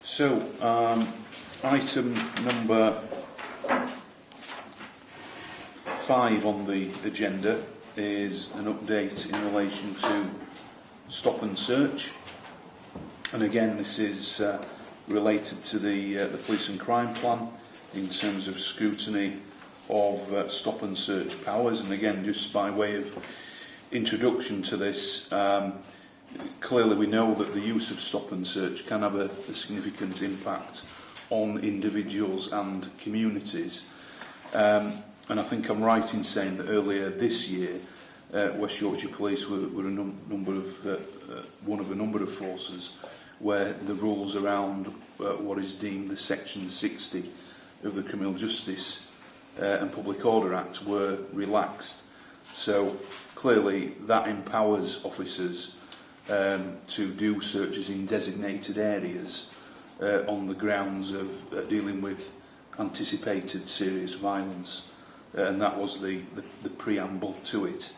So, item number 5 on the agenda is an update in relation to stop and search. And again, this is related to the police and crime plan in terms of scrutiny of stop and search powers. And again, just by way of introduction to this, clearly we know that the use of stop and search can have a significant impact on individuals and communities. And I think I'm right in saying that earlier this year, West Yorkshire Police were one of a number of forces where the rules around what is deemed the Section 60 of the Criminal Justice and Public Order Act were relaxed. So clearly that empowers officers to do searches in designated areas on the grounds of dealing with anticipated serious violence, and that was the preamble to it.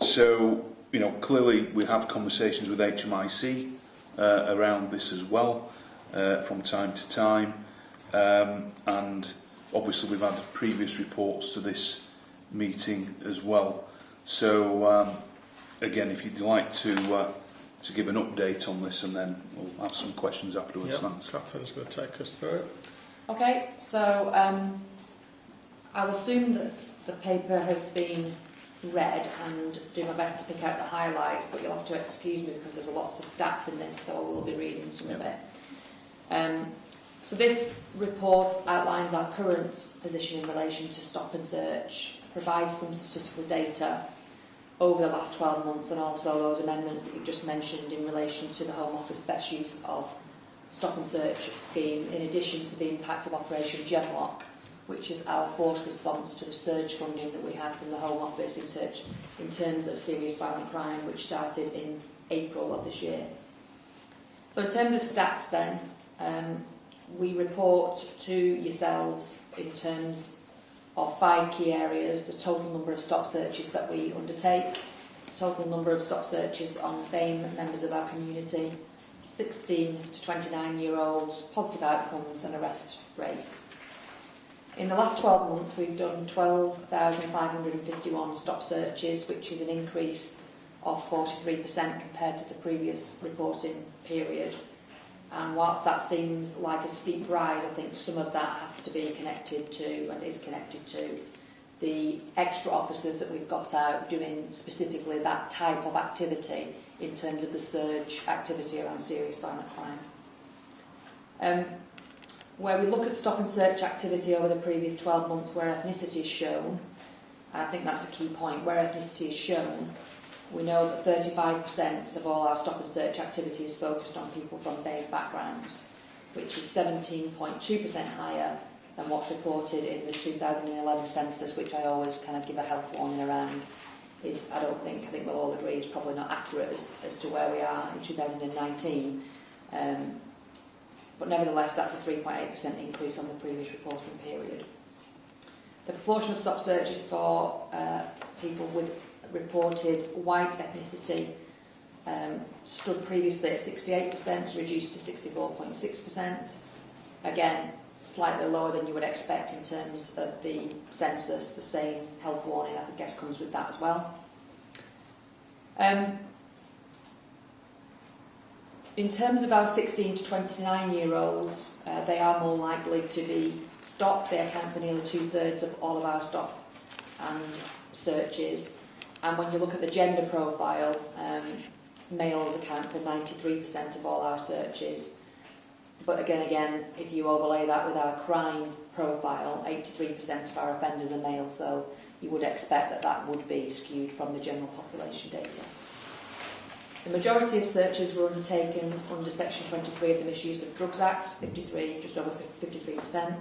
So, you know, clearly we have conversations with HMIC around this as well from time to time, and obviously we've had previous reports to this meeting as well. So again, if you'd like to give an update on this, and then we'll have some questions afterwards. Yeah, Catherine's going to take us through it. Okay, so I'll assume that the paper has been read and do my best to pick out the highlights, but you'll have to excuse me because there's lots of stats in this, so I will be reading some of it. So this report outlines our current position in relation to stop and search, provides some statistical data over the last 12 months, and also those amendments that you've just mentioned in relation to the Home Office best use of stop and search scheme, in addition to the impact of Operation Gemlock, which is our forced response to the surge funding that we had from the Home Office in terms of serious violent crime, which started in April of this year. So in terms of stats then, we report to yourselves in terms of 5 key areas: the total number of stop searches that we undertake, total number of stop searches on BAME members of our community, 16 to 29-year-olds, positive outcomes and arrest rates. In the last 12 months we've done 12,551 stop searches, which is an increase of 43% compared to the previous reporting period. And whilst that seems like a steep rise, I think some of that has to be connected to, and is connected to, the extra officers that we've got out doing specifically that type of activity in terms of the surge activity around serious violent crime. Where we look at stop and search activity over the previous 12 months where ethnicity is shown, and I think that's a key point, where ethnicity is shown, we know that 35% of all our stop and search activity is focused on people from BAME backgrounds, which is 17.2% higher than what's reported in the 2011 census, which I always kind of give a health warning around. I think we'll all agree is probably not accurate as to where we are in 2019. But nevertheless, that's a 3.8% increase on the previous reporting period. The proportion of stop searches for people with reported white ethnicity stood previously at 68%, reduced to 64.6%. Again, slightly lower than you would expect in terms of the census. The same health warning, I guess, comes with that as well. In terms of our 16 to 29-year-olds, they are more likely to be stopped. They account for nearly 2/3 of all of our stop and searches. And when you look at the gender profile, males account for 93% of all our searches. But again, if you overlay that with our crime profile, 83% of our offenders are male, so you would expect that that would be skewed from the general population data. The majority of searches were undertaken under Section 23 of the Misuse of Drugs Act, 53, just over 53%,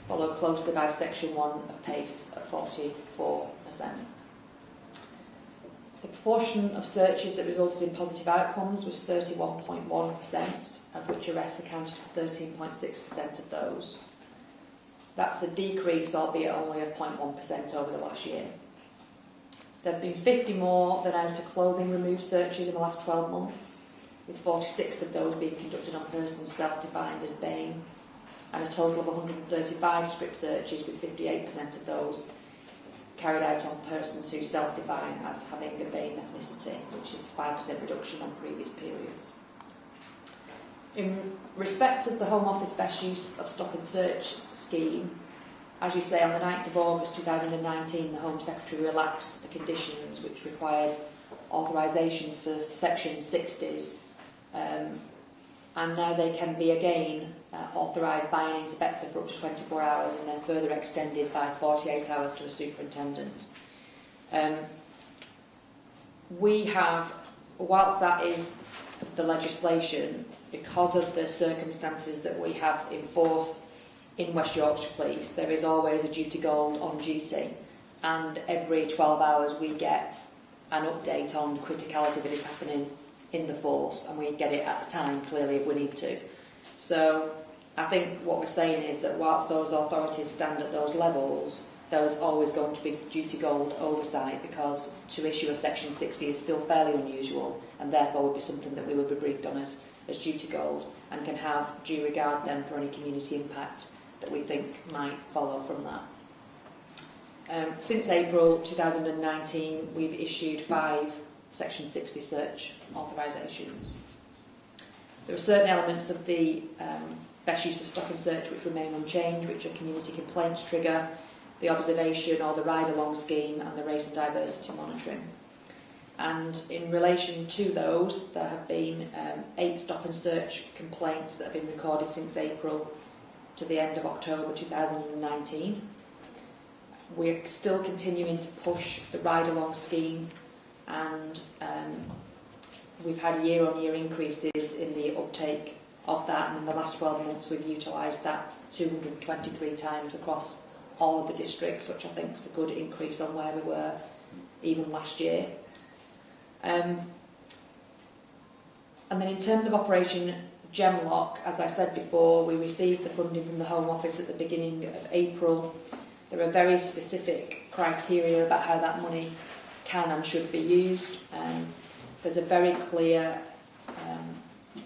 followed closely by Section 1 of PACE at 44%. The proportion of searches that resulted in positive outcomes was 31.1%, of which arrests accounted for 13.6% of those. That's a decrease, albeit only of 0.1% over the last year. There have been 50 more than out of clothing removed searches in the last 12 months, with 46 of those being conducted on persons self-defined as BAME, and a total of 135 strip searches, with 58% of those carried out on persons who self-define as having a BAME ethnicity, which is a 5% reduction on previous periods. In respect of the Home Office best use of stop and search scheme, as you say, on the 9th of August 2019, the Home Secretary relaxed the conditions which required authorisations for Section 60s, and now they can be again authorised by an inspector for up to 24 hours and then further extended by 48 hours to a superintendent. We have, whilst that is the legislation, because of the circumstances that we have in force in West Yorkshire Police, there is always a duty gold on duty, and every 12 hours we get an update on criticality that is happening in the force, and we get it at the time, clearly, if we need to. So I think what we're saying is that whilst those authorities stand at those levels, there is always going to be duty gold oversight, because to issue a Section 60 is still fairly unusual, and therefore would be something that we would be briefed on as duty gold, and can have due regard then for any community impact that we think might follow from that. Since April 2019, we've issued 5 Section 60 search authorisations. There are certain elements of the best use of stop and search which remain unchanged, which are community complaints trigger, the observation or the ride-along scheme, and the race and diversity monitoring. And in relation to those, there have been 8 stop and search complaints that have been recorded since April to the end of October 2019. We're still continuing to push the ride-along scheme, and we've had year-on-year increases in the uptake of that, and in the last 12 months we've utilised that 223 times across all of the districts, which I think is a good increase on where we were even last year. And then in terms of Operation Gemlock, as I said before, we received the funding from the Home Office at the beginning of April. There are very specific criteria about how that money can and should be used. There's a very clear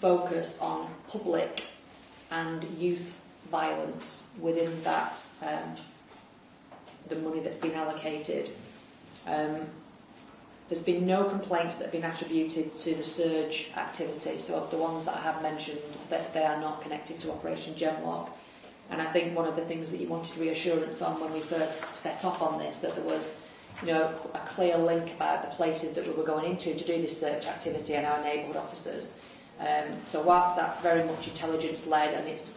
focus on public and youth violence within that, the money that's been allocated. There's been no complaints that have been attributed to the surge activity, so of the ones that I have mentioned, that they are not connected to Operation Gemlock. And I think one of the things that you wanted reassurance on when we first set off on this, that there was, a clear link about the places that we were going into to do this search activity and our neighbourhood officers. So whilst that's very much intelligence-led and it's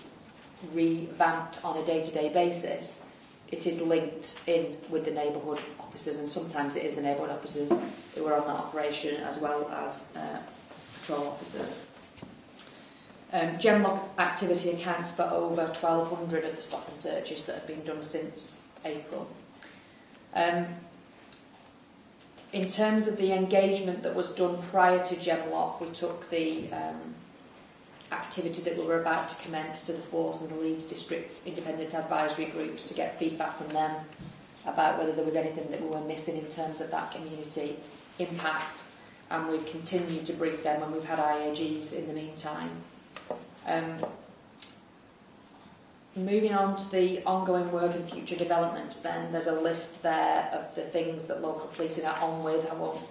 revamped on a day-to-day basis, it is linked in with the neighbourhood officers, and sometimes it is the neighbourhood officers who are on that operation as well as patrol officers. Gemlock activity accounts for over 1,200 of the stop and searches that have been done since April. In terms of the engagement that was done prior to Gemlock, we took the activity that we were about to commence to the Force and the Leeds District's independent advisory groups to get feedback from them about whether there was anything that we were missing in terms of that community impact, and we've continued to brief them, and we've had IAGs in the meantime. Moving on to the ongoing work and future developments, then there's a list there of the things that local policing are on with. I won't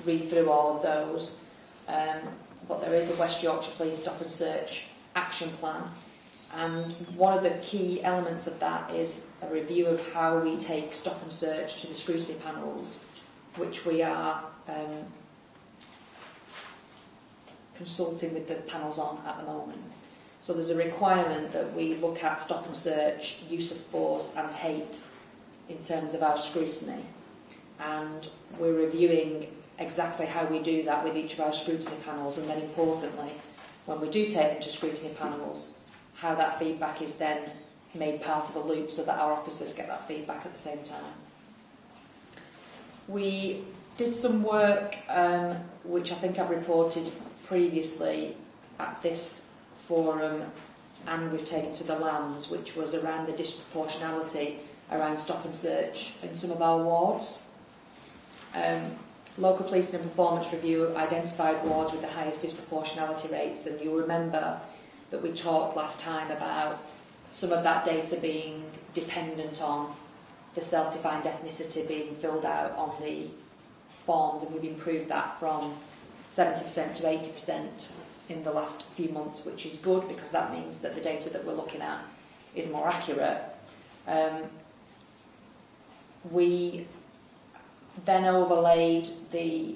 read through all of those, but there is a West Yorkshire Police Stop and Search action plan, and one of the key elements of that is a review of how we take stop and search to the scrutiny panels, which we are consulting with the panels on at the moment. So there's a requirement that we look at stop and search, use of force and hate in terms of our scrutiny, and we're reviewing exactly how we do that with each of our scrutiny panels, and then importantly, when we do take them to scrutiny panels, how that feedback is then made part of a loop so that our officers get that feedback at the same time. We did some work which I think I've reported previously at this forum, and we've taken to the LAMS, which was around the disproportionality around stop and search in some of our wards. local policing and performance review identified wards with the highest disproportionality rates, and you'll remember that we talked last time about some of that data being dependent on the self-defined ethnicity being filled out on the forms, and we've improved that from 70% to 80% in the last few months, which is good because that means that the data that we're looking at is more accurate. We then overlaid the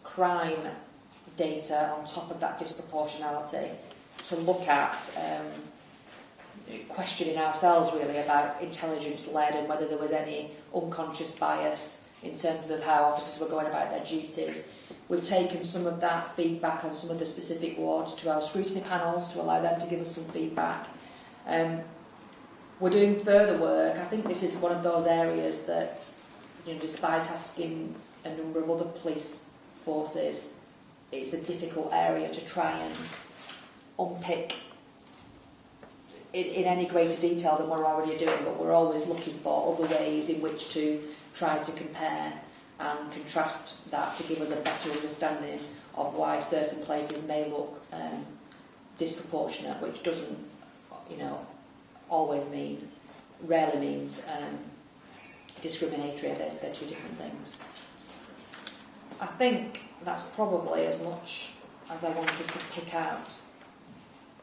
crime data on top of that disproportionality to look at questioning ourselves really about intelligence-led and whether there was any unconscious bias in terms of how officers were going about their duties. We've taken some of that feedback on some of the specific wards to our scrutiny panels to allow them to give us some feedback. We're doing further work. I think this is one of those areas that, despite asking a number of other police forces, it's a difficult area to try and unpick in any greater detail than we're already doing, but we're always looking for other ways in which to try to compare and contrast that to give us a better understanding of why certain places may look disproportionate, which doesn't, rarely means discriminatory. They're two different things. I think that's probably as much as I wanted to pick out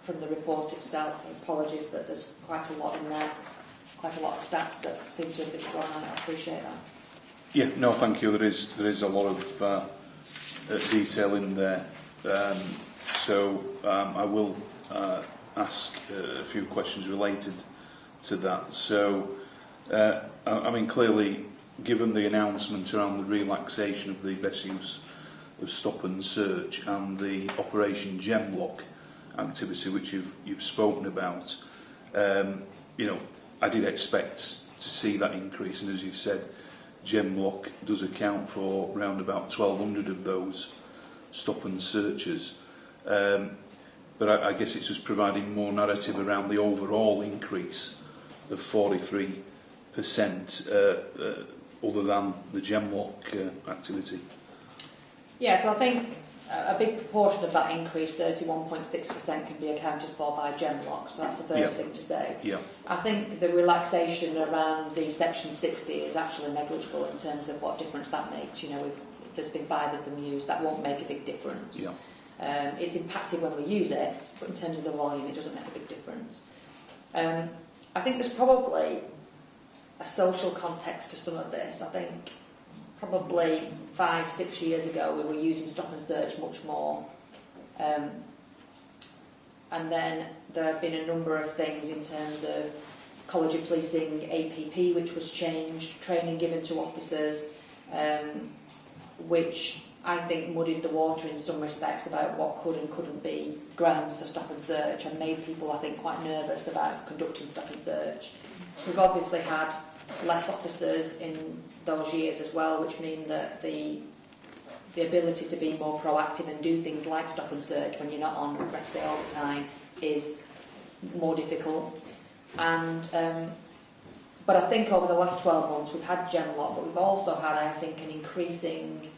from the report itself. Apologies that there's quite a lot in there, quite a lot of stats that seem to have been thrown out. I appreciate that. Yeah, no, thank you. There is a lot of detail in there. So I will ask a few questions related to that. So, clearly, given the announcement around the relaxation of the best use of stop and search and the Operation Gemlock activity which you've spoken about, I did expect to see that increase, and as you've said, Gemlock does account for around about 1,200 of those stop and searches. But I guess it's just providing more narrative around the overall increase of 43% other than the Gemlock activity. Yeah, so I think a big proportion of that increase, 31.6%, can be accounted for by Gemlock, so that's the first thing to say. Yeah. I think the relaxation around the Section 60 is actually negligible in terms of what difference that makes. There's been 5 of them used, that won't make a big difference. Yeah. It's impacted when we use it, but in terms of the volume, it doesn't make a big difference. I think there's probably a social context to some of this. I think probably 5-6 years ago we were using stop and search much more, and then there have been a number of things in terms of College of Policing APP which was changed, training given to officers, which I think muddied the water in some respects about what could and couldn't be grounds for stop and search, and made people, I think, quite nervous about conducting stop and search. We've obviously had less officers in those years as well, which mean that the ability to be more proactive and do things like stop and search when you're not on rest day all the time is more difficult. And but I think over the last 12 months we've had Gemlock, but we've also had, I think, an increasing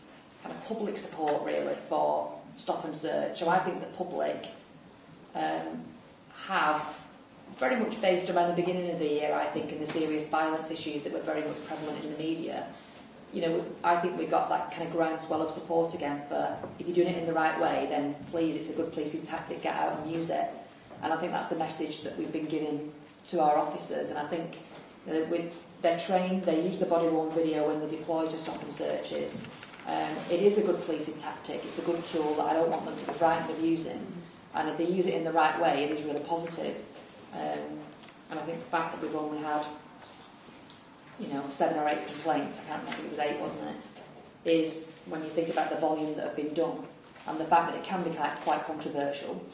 kind of public support really for stop and search. So I think the public have very much based around the beginning of the year, I think, in the serious violence issues that were very much prevalent in the media. I think we got that kind of groundswell of support again for, if you're doing it in the right way, then please, it's a good policing tactic, get out and use it. And I think that's the message that we've been giving to our officers. And I think they're trained, they use the body-worn video when they deploy to stop and searches. It is a good policing tactic, it's a good tool that I don't want them to be frightened of using. And if they use it in the right way, it is really positive. And I think the fact that we've only had 7 or 8 complaints, I can't remember, it was 8, wasn't it, is, when you think about the volume that have been done and the fact that it can be quite controversial,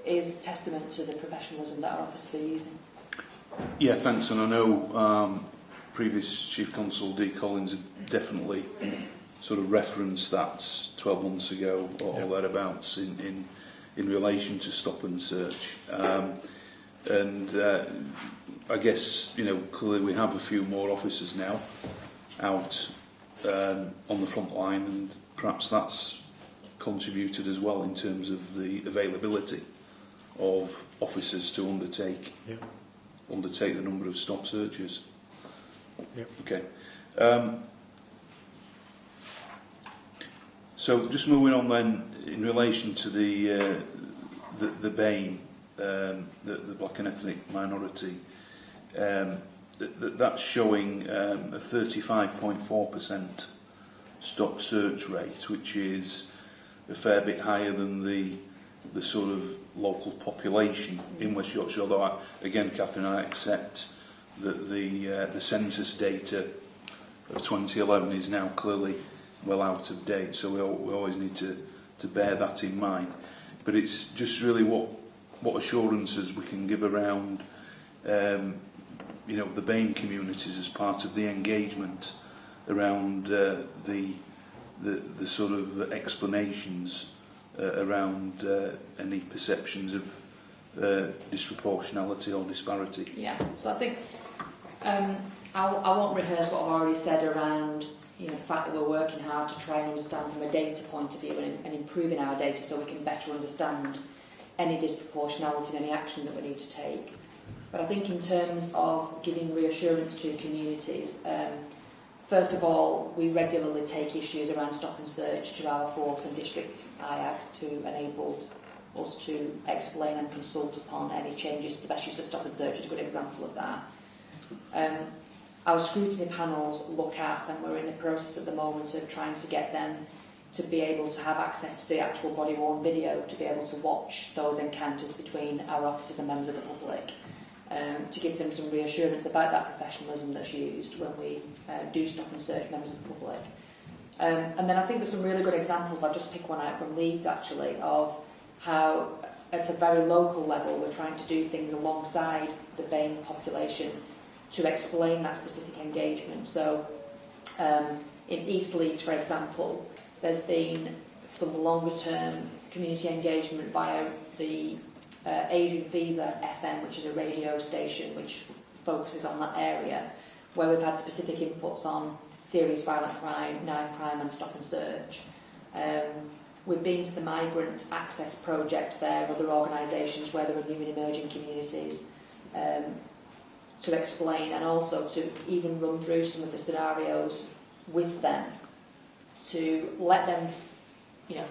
is testament to the professionalism that our officers are using. Yeah, thanks. And I know previous Chief Constable Dee Collins had definitely sort of referenced that 12 months ago or thereabouts in relation to stop and search. I guess, clearly we have a few more officers now out on the front line, and perhaps that's contributed as well in terms of the availability of officers to undertake the number of stop searches. Yep. Okay. So just moving on then, in relation to the BAME, the black and ethnic minority, that's showing a 35.4% stop search rate, which is a fair bit higher than the sort of local population in West Yorkshire. Although, again, Catherine, I accept that the census data of 2011 is now clearly well out of date, so we always need to bear that in mind. But it's just really what assurances we can give around the BAME communities as part of the engagement around the sort of explanations around any perceptions of disproportionality or disparity. Yeah, so I think I won't rehearse what I've already said around the fact that we're working hard to try and understand from a data point of view and improving our data so we can better understand any disproportionality and any action that we need to take. But I think in terms of giving reassurance to communities, first of all, we regularly take issues around stop and search to our force and district IAGs to enable us to explain and consult upon any changes. The best use of stop and search is a good example of that. Our scrutiny panels look at, and we're in the process at the moment of trying to get them to be able to have access to the actual body-worn video, to be able to watch those encounters between our officers and members of the public, to give them some reassurance about that professionalism that's used when we do stop and search members of the public. And then I think there's some really good examples. I'll just pick one out from Leeds, actually, of how at a very local level we're trying to do things alongside the BAME population to explain that specific engagement. So in East Leeds, for example, there's been some longer term community engagement via the Asian Fever FM, which is a radio station which focuses on that area, where we've had specific inputs on serious violent crime, knife crime and stop and search. We've been to the Migrant Access Project there, other organisations where there are new and emerging communities, to explain and also to even run through some of the scenarios with them, to let them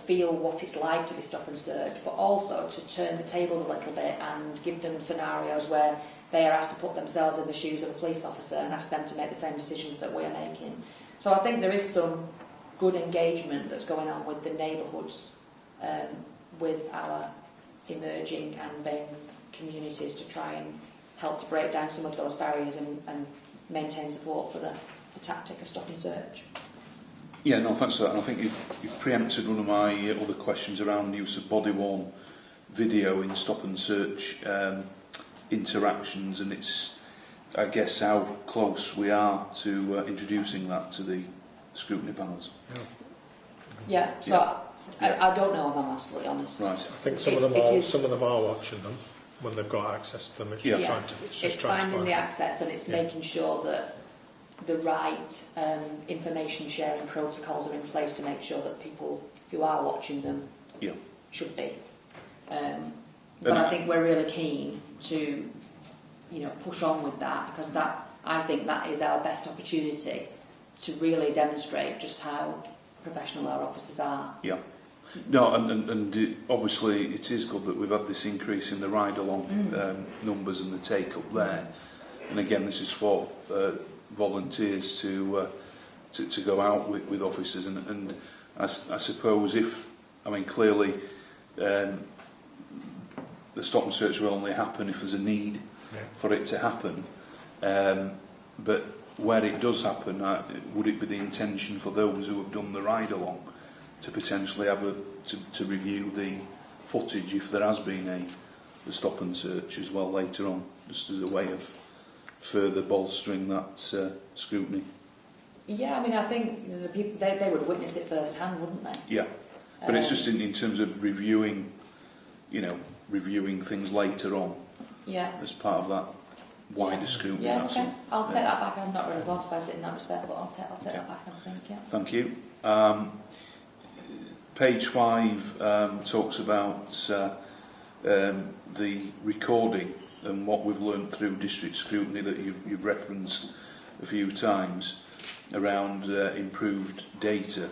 feel what it's like to be stop and search, but also to turn the tables a little bit and give them scenarios where they are asked to put themselves in the shoes of a police officer and ask them to make the same decisions that we're making. So I think there is some good engagement that's going on with the neighbourhoods, with our emerging and BAME communities to try and help to break down some of those barriers and maintain support for the tactic of stop and search. Yeah, no, thanks for that. And I think you've preempted one of my other questions around the use of body-worn video in stop and search interactions, and it's, I guess, how close we are to introducing that to the scrutiny panels. Yeah, so I don't know if I'm absolutely honest. Right. I think some of them are watching them when they've got access to them. It's just finding the access, and it's making sure that the right information sharing protocols are in place to make sure that people who are watching them should be. But I think we're really keen to push on with that, because I think that is our best opportunity to really demonstrate just how professional our officers are. Yeah. No, and obviously it is good that we've had this increase in the ride-along numbers and the take-up there. And again, this is for volunteers to go out with officers, and I suppose clearly the stop and search will only happen if there's a need for it to happen, but where it does happen, would it be the intention for those who have done the ride along to potentially have to review the footage if there has been a stop and search as well later on, just as a way of further bolstering that scrutiny? Yeah, I think the people they would witness it firsthand, wouldn't they? Yeah, but it's just in terms of reviewing things later on. Yeah. As part of that wider scrutiny. Yeah, that's okay. all. I'll take that back. I've not really thought about it in that respect, but I'll take that back, I think, yeah. Thank you. Page 5 talks about the recording and what we've learned through district scrutiny that you've referenced a few times around improved data.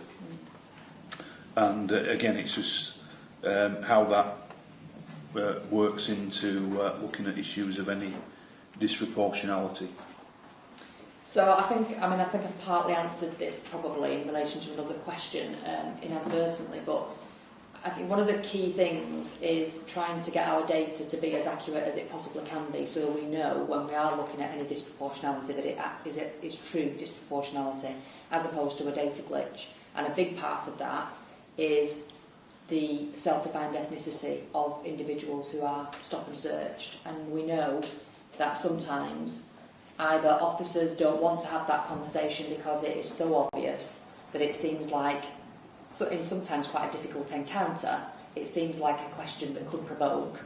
And again, it's just how that works into looking at issues of any disproportionality. So I think I've partly answered this probably in relation to another question inadvertently, but I think one of the key things is trying to get our data to be as accurate as it possibly can be, so we know when we are looking at any disproportionality that it is true disproportionality as opposed to a data glitch. And a big part of that is the self-defined ethnicity of individuals who are stop and searched. And we know that sometimes either officers don't want to have that conversation because it is so obvious that it seems like, so in sometimes quite a difficult encounter, it seems like a question that could provoke,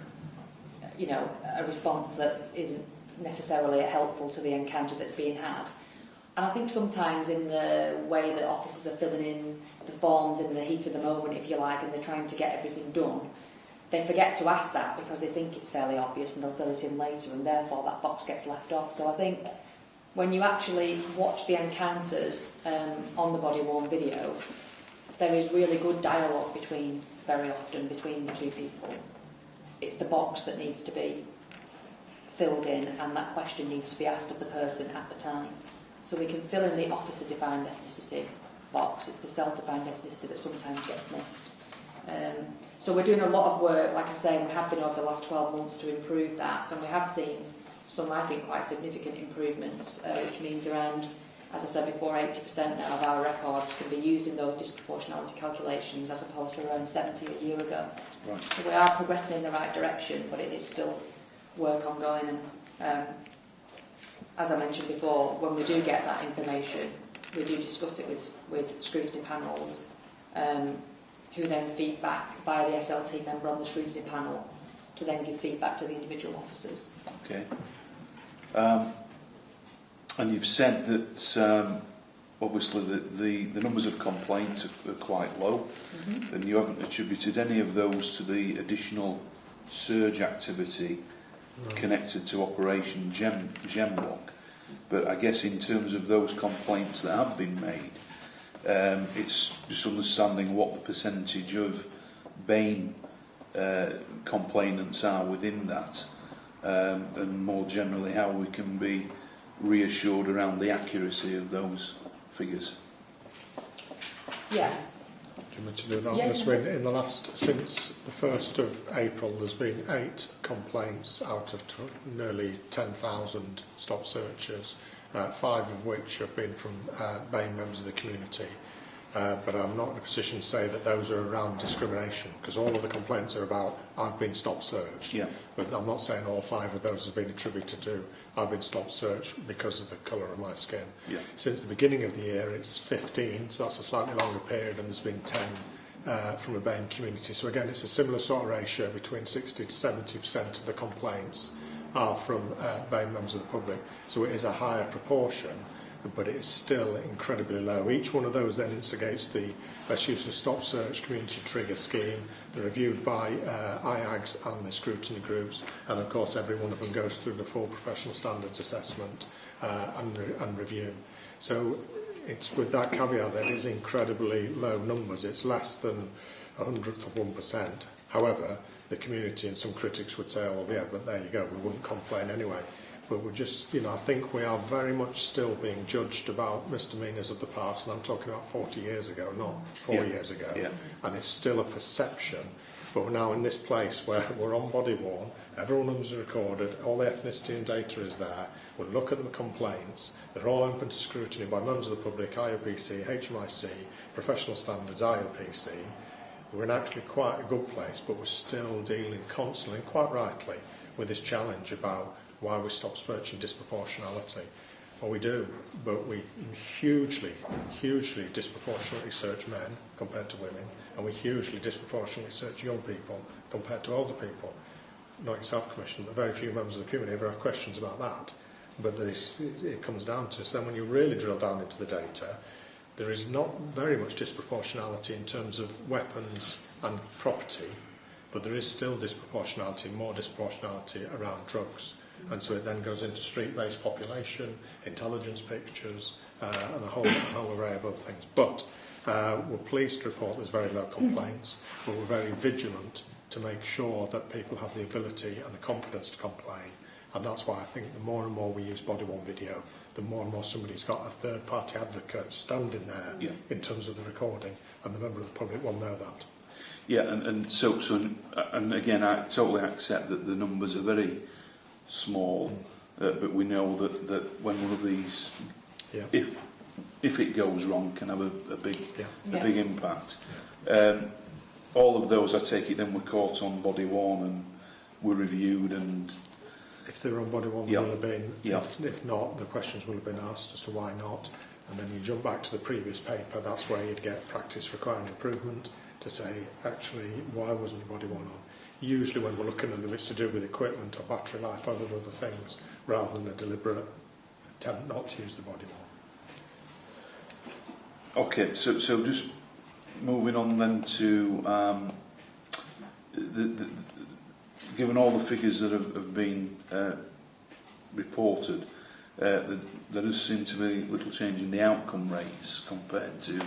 you know, a response that isn't necessarily helpful to the encounter that's being had. And I think sometimes in the way that officers are filling in the forms in the heat of the moment, if you like, and they're trying to get everything done, they forget to ask that because they think it's fairly obvious and they'll fill it in later, and therefore that box gets left off. So I think when you actually watch the encounters on the body-worn video, there is really good dialogue very often between the two people. It's the box that needs to be filled in, and that question needs to be asked of the person at the time. So we can fill in the officer-defined ethnicity box. It's the self-defined ethnicity that sometimes gets missed. So we're doing a lot of work, like I say, and we have been over the last 12 months to improve that, and we have seen some, I think, quite significant improvements, which means around, as I said before, 80% now of our records can be used in those disproportionality calculations as opposed to around 70 a year ago. Right. So we are progressing in the right direction, but it is still work ongoing. And as I mentioned before, when we do get that information, we do discuss it with scrutiny panels, who then feed back via the SLT member on the scrutiny panel to then give feedback to the individual officers. Okay. And you've said that obviously the numbers of complaints are quite low, and you haven't attributed any of those to the additional surge activity connected to Operation Gemlock. But I guess in terms of those complaints that have been made, it's just understanding what the percentage of BAME complainants are within that, and more generally how we can be reassured around the accuracy of those figures. Yeah. Do you want me to do that? Yeah, There's been, in the last, since the 1st of April, there's been 8 complaints out of nearly 10,000 stop searches, 5 of which have been from BAME members of the community. But I'm not in a position to say that those are around discrimination, because all of the complaints are about I've been stop searched. Yeah. But I'm not saying all 5 of those have been attributed to I've been stop searched because of the colour of my skin. Yeah. Since the beginning of the year, it's 15, so that's a slightly longer period, and there's been 10 from a BAME community. So again, it's a similar sort of ratio, between 60 to 70% of the complaints are from BAME members of the public. So it is a higher proportion, but it is still incredibly low. Each one of those then instigates the best use of stop search community trigger scheme. They're reviewed by IAGs and the scrutiny groups, and of course every one of them goes through the full professional standards assessment and review. So it's with that caveat that it is incredibly low numbers. It's less than 100th of 1%. However, the community and some critics would say, oh, well, yeah, but there you go, we wouldn't complain anyway. But we're just, I think we are very much still being judged about misdemeanours of the past, and I'm talking about 40 years ago, not 4 years ago. Yeah. And it's still a perception. But we're now in this place where we're on body worn, everyone's recorded, all the ethnicity and data is there. We look at the complaints, they're all open to scrutiny by members of the public, IOPC, HMIC, professional standards, IOPC. We're in actually quite a good place, but we're still dealing constantly, and quite rightly, with this challenge about why we stop searching disproportionality. Well, we do, but we hugely disproportionately search men compared to women, and we hugely disproportionately search young people compared to older people. not yourself, Commissioner, but very few members of the community ever have questions about that. But it comes down to, so then when you really drill down into the data, there is not very much disproportionality in terms of weapons and property, but there is still disproportionality, more disproportionality around drugs. And so it then goes into street-based population, intelligence pictures, and a whole array of other things. But we're pleased to report there's very low complaints, but we're very vigilant to make sure that people have the ability and the confidence to complain. And that's why I think the more and more we use body-worn video, the more and more somebody's got a third-party advocate standing there in terms of the recording, and the member of the public will know that. Yeah, and again, I totally accept that the numbers are very small, but we know that when one of these, if it goes wrong, can have a big impact. All of those, I take it, then were caught on body-worn and were reviewed, and if they were on body-worn, they will have been. Yeah. If not, the questions will have been asked as to why not. And then you jump back to the previous paper, that's where you'd get practice requiring improvement to say, actually, why wasn't your body-worn on? Usually when we're looking at them, it's to do with equipment or battery life, other things, rather than a deliberate attempt not to use the body-worn. Okay, so just moving on then to given all the figures that have been reported, there does seem to be little change in the outcome rates compared to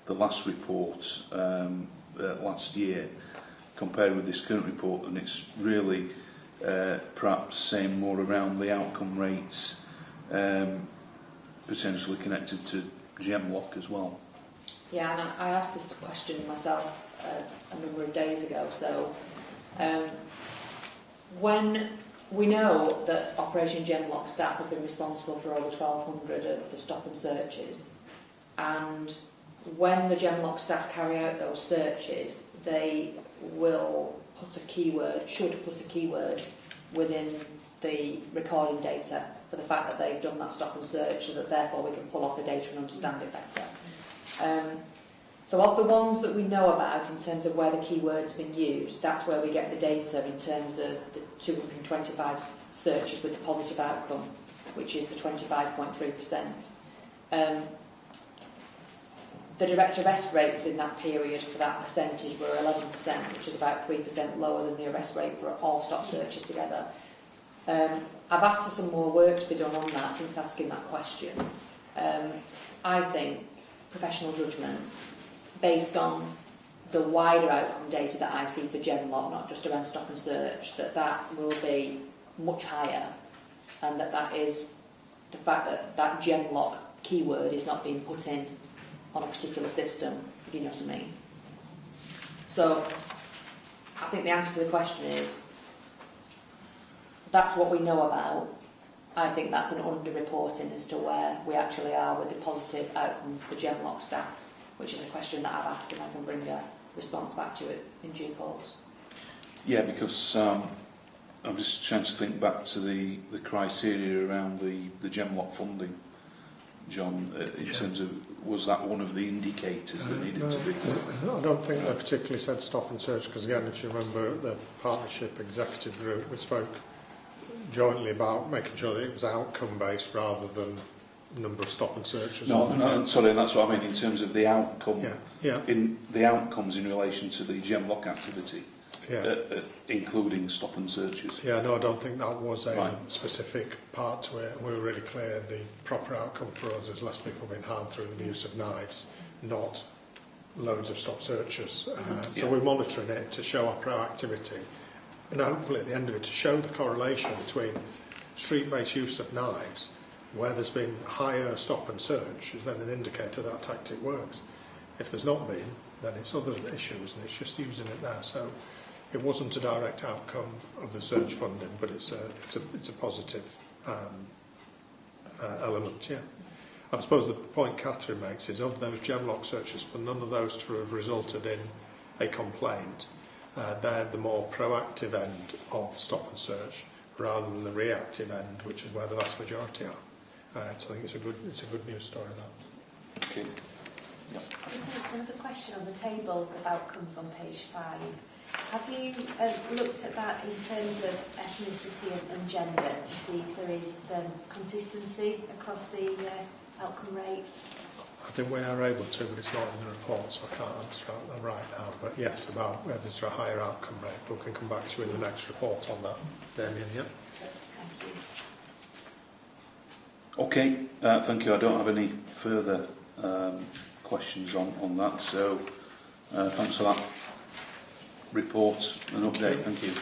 the last report last year, compared with this current report, and it's really perhaps saying more around the outcome rates potentially connected to GemLock as well. Yeah, and I asked this question myself a number of days ago. So when we know that Operation GemLock staff have been responsible for over 1,200 of the stop and searches, and when the GemLock staff carry out those searches, they will put a keyword, should put a keyword within the recording data for the fact that they've done that stop and search, so that therefore we can pull off the data and understand it better. So of the ones that we know about in terms of where the keyword's been used, that's where we get the data in terms of the 225 searches with the positive outcome, which is the 25.3%. The direct arrest rates in that period for that percentage were 11%, which is about 3% lower than the arrest rate for all stop searches together. I've asked for some more work to be done on that since asking that question. I think professional judgment, based on the wider outcome data that I see for GemLock, not just around stop and search, that will be much higher, and that is the fact that GemLock keyword is not being put in on a particular system, if you know what I mean. So I think the answer to the question is, that's what we know about. I think that's an underreporting as to where we actually are with the positive outcomes for GemLock staff, which is a question that I've asked, and I can bring a response back to it in due course. Yeah, because I'm just trying to think back to the criteria around the GemLock funding, John, in terms of, was that one of the indicators that needed to be? I don't think they particularly said stop and search, because again, if you remember the partnership executive group, we spoke jointly about making sure that it was outcome based rather than number of stop and searches. No, sorry, and that's what I mean in terms of the outcome. Yeah. In the outcomes in relation to the GemLock activity, including stop and searches. Yeah, no, I don't think that was a specific part to it. We were really clear the proper outcome for us is less people being harmed through the use of knives, not loads of stop searches. So we're monitoring it to show our proactivity, and hopefully at the end of it to show the correlation between street-based use of knives, where there's been higher stop and search, is then an indicator that tactic works. If there's not been, then it's other issues, and it's just using it there. So it wasn't a direct outcome of the search funding, but it's a positive element, yeah. I suppose the point Catherine makes is, of those GemLock searches, for none of those to have resulted in a complaint, they're the more proactive end of stop and search rather than the reactive end, which is where the vast majority are. So I think it's a good news story, that. Okay. Yep. Just another question on the table of outcomes on page 5. Have you looked at that in terms of ethnicity and gender to see if there is consistency across the outcome rates? I think we are able to, but it's not in the report, so I can't answer that right now. But yes, about whether there's a higher outcome rate, but we can come back to you in the next report on that. Damien, yeah? Thank you. Okay, thank you. I don't have any further questions on that, so thanks for that report and update. Thank you.